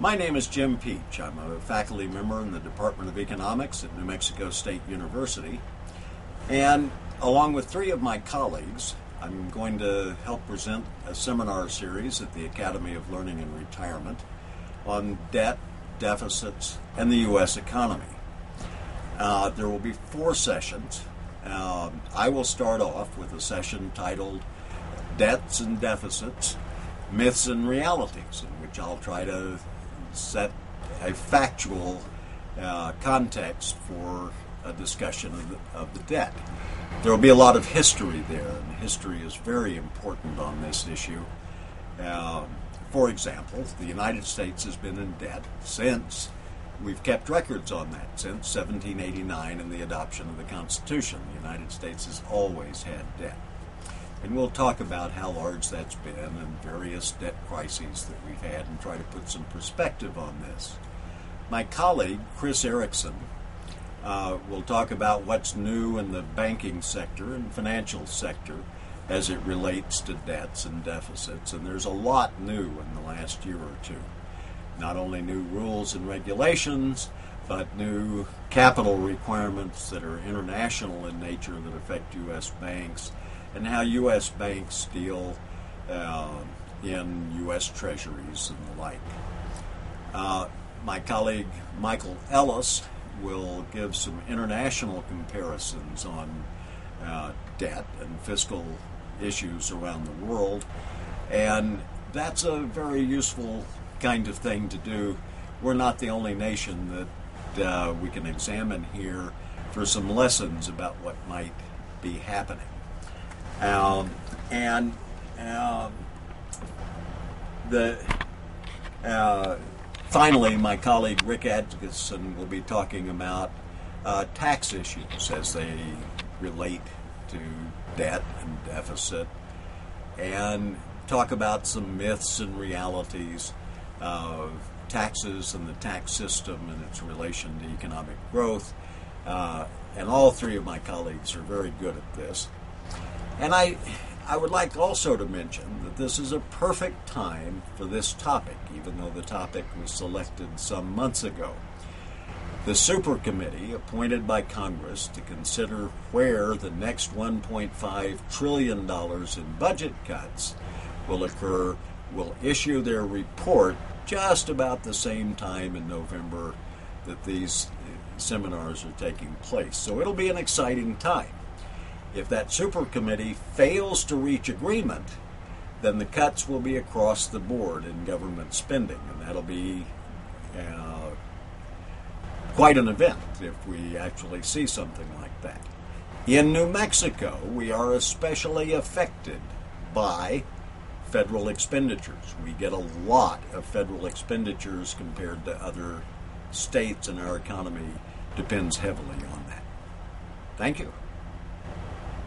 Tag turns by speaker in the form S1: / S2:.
S1: My name is Jim Peach. I'm a faculty member in the Department of Economics at New Mexico State University. And along with three of my colleagues, I'm going to help present a seminar series at the Academy of Learning and Retirement on debt, deficits, and the U.S. economy. There will be 4 sessions. I will start off with a session titled Debts and Deficits, Myths and Realities, in which I'll try to set a factual context for a discussion of the debt. There will be a lot of history there, and history is very important on this issue. For example, the United States has been in debt since, we've kept records on that, since 1789 and the adoption of the Constitution. The United States has always had debt. And we'll talk about how large that's been and various debt crises that we've had and try to put some perspective on this. My colleague, Chris Erickson, will talk about what's new in the banking sector and financial sector as it relates to debts and deficits. And there's a lot new in the last year or two. Not only new rules and regulations, but new capital requirements that are international in nature that affect U.S. banks, and how U.S. banks deal in U.S. treasuries and the like. My colleague Michael Ellis will give some international comparisons on debt and fiscal issues around the world, and that's a very useful kind of thing to do. We're not the only nation that we can examine here for some lessons about what might be happening. Finally, my colleague Rick Adkisson will be talking about tax issues as they relate to debt and deficit, and talk about some myths and realities of taxes and the tax system and its relation to economic growth. And all three of my colleagues are very good at this. And I would like also to mention that this is a perfect time for this topic, even though the topic was selected some months ago. The Super Committee, appointed by Congress to consider where the next $1.5 trillion in budget cuts will occur, will issue their report just about the same time in November that these seminars are taking place. So it'll be an exciting time. If that super committee fails to reach agreement, then the cuts will be across the board in government spending, and that'll be quite an event if we actually see something like that. In New Mexico, we are especially affected by federal expenditures. We get a lot of federal expenditures compared to other states, and our economy depends heavily on that. Thank you.